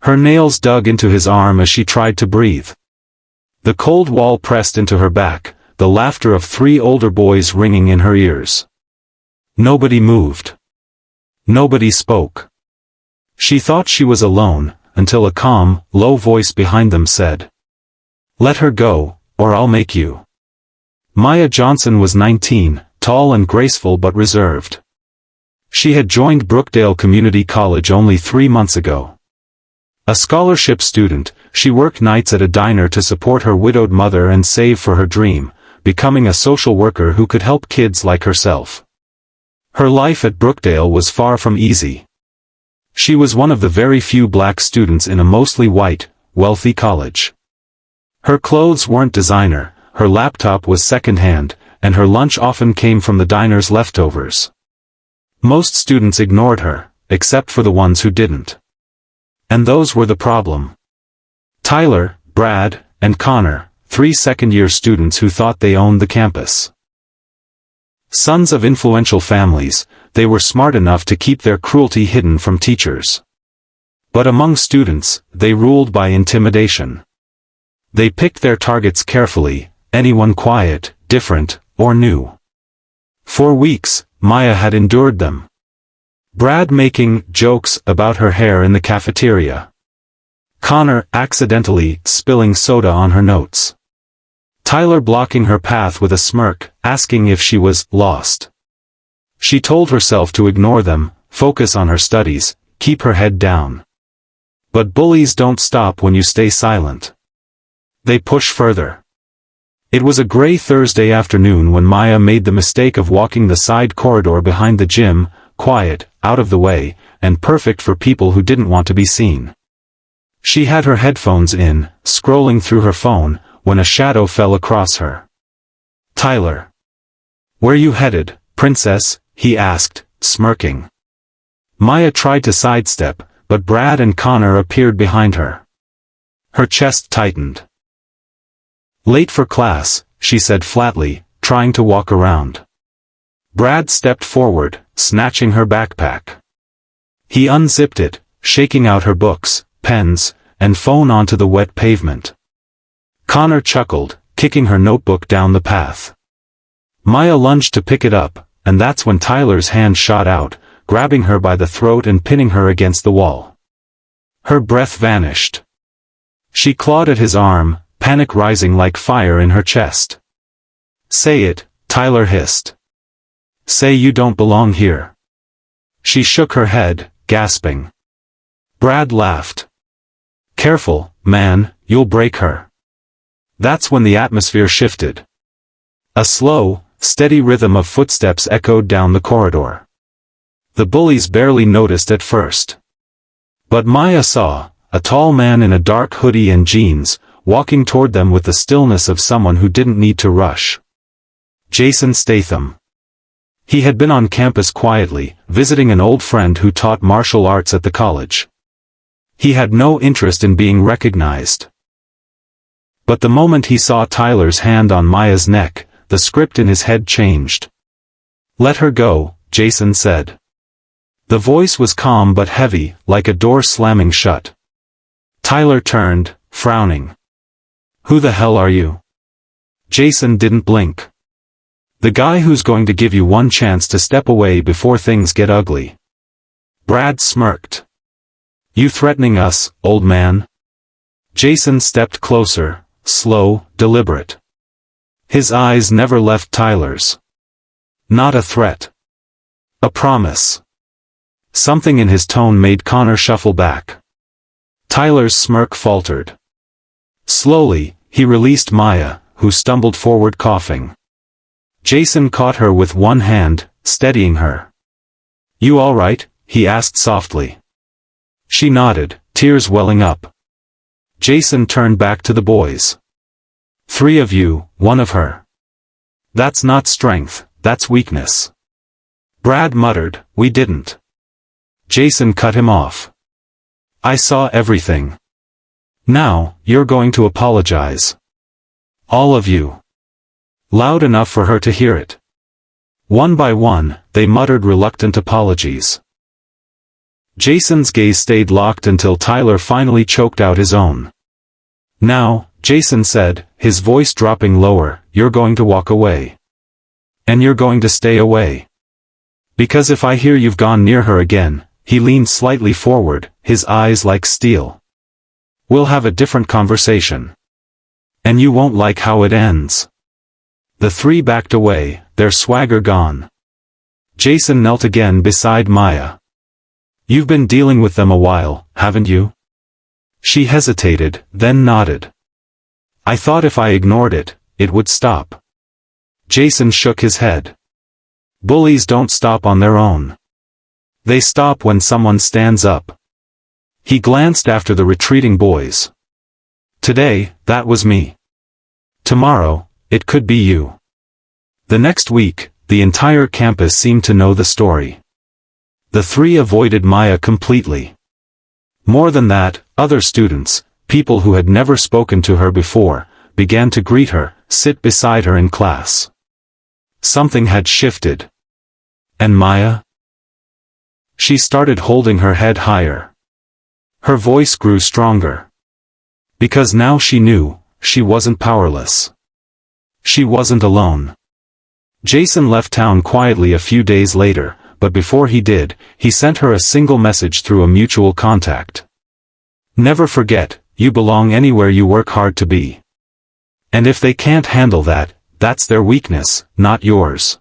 Her nails dug into his arm as she tried to breathe. The cold wall pressed into her back, the laughter of 3 older boys ringing in her ears. Nobody moved. Nobody spoke. She thought she was alone, until a calm, low voice behind them said, "Let her go, or I'll make you." Maya Johnson was 19, tall and graceful but reserved. She had joined Brookdale Community College only 3 months ago. A scholarship student, she worked nights at a diner to support her widowed mother and save for her dream, becoming a social worker who could help kids like herself. Her life at Brookdale was far from easy. She was one of the very few black students in a mostly white, wealthy college. Her clothes weren't designer, her laptop was second-hand, and her lunch often came from the diner's leftovers. Most students ignored her, except for the ones who didn't. And those were the problem. Tyler, Brad, and Connor, 3 second-year students who thought they owned the campus. Sons of influential families, they were smart enough to keep their cruelty hidden from teachers. But among students, they ruled by intimidation. They picked their targets carefully, anyone quiet, different, or new. For weeks, Maya had endured them. Brad making jokes about her hair in the cafeteria. Connor accidentally spilling soda on her notes. Tyler blocking her path with a smirk, asking if she was lost. She told herself to ignore them, focus on her studies, keep her head down. But bullies don't stop when you stay silent. They push further. It was a gray Thursday afternoon when Maya made the mistake of walking the side corridor behind the gym, quiet, out of the way, and perfect for people who didn't want to be seen. She had her headphones in, scrolling through her phone, when a shadow fell across her. "Tyler. Where you headed, princess?" he asked, smirking. Maya tried to sidestep, but Brad and Connor appeared behind her. Her chest tightened. "Late for class," she said flatly, trying to walk around. Brad stepped forward, snatching her backpack. He unzipped it, shaking out her books, pens, and phone onto the wet pavement. Connor chuckled, kicking her notebook down the path. Maya lunged to pick it up, and that's when Tyler's hand shot out, grabbing her by the throat and pinning her against the wall. Her breath vanished. She clawed at his arm, panic rising like fire in her chest. "Say it," Tyler hissed. "Say you don't belong here." She shook her head, gasping. Brad laughed. "Careful, man, you'll break her." That's when the atmosphere shifted. A slow, steady rhythm of footsteps echoed down the corridor. The bullies barely noticed at first. But Maya saw, a tall man in a dark hoodie and jeans, walking toward them with the stillness of someone who didn't need to rush. Jason Statham. He had been on campus quietly, visiting an old friend who taught martial arts at the college. He had no interest in being recognized. But the moment he saw Tyler's hand on Maya's neck, the script in his head changed. "Let her go," Jason said. The voice was calm but heavy, like a door slamming shut. Tyler turned, frowning. "Who the hell are you?" Jason didn't blink. "The guy who's going to give you one chance to step away before things get ugly." Brad smirked. "You threatening us, old man?" Jason stepped closer, slow, deliberate. His eyes never left Tyler's. Not a threat. A promise. Something in his tone made Connor shuffle back. Tyler's smirk faltered. Slowly, he released Maya, who stumbled forward coughing. Jason caught her with one hand, steadying her. "You all right?" he asked softly. She nodded, tears welling up. Jason turned back to the boys. "3 of you, 1 of her. That's not strength, that's weakness." Brad muttered, "We didn't." Jason cut him off. "I saw everything. Now, you're going to apologize. All of you." Loud enough for her to hear it. One by one, they muttered reluctant apologies. Jason's gaze stayed locked until Tyler finally choked out his own. "Now," Jason said, his voice dropping lower, "you're going to walk away. And you're going to stay away. Because if I hear you've gone near her again," he leaned slightly forward, his eyes like steel, "we'll have a different conversation. And you won't like how it ends." The three backed away, their swagger gone. Jason knelt again beside Maya. "You've been dealing with them a while, haven't you?" She hesitated, then nodded. "I thought if I ignored it, it would stop." Jason shook his head. "Bullies don't stop on their own. They stop when someone stands up." He glanced after the retreating boys. "Today, that was me. Tomorrow, it could be you." The next week, the entire campus seemed to know the story. The three avoided Maya completely. More than that, other students, people who had never spoken to her before, began to greet her, sit beside her in class. Something had shifted. And Maya? She started holding her head higher. Her voice grew stronger. Because now she knew, she wasn't powerless. She wasn't alone. Jason left town quietly a few days later, but before he did, he sent her a single message through a mutual contact. "Never forget, you belong anywhere you work hard to be. And if they can't handle that, that's their weakness, not yours."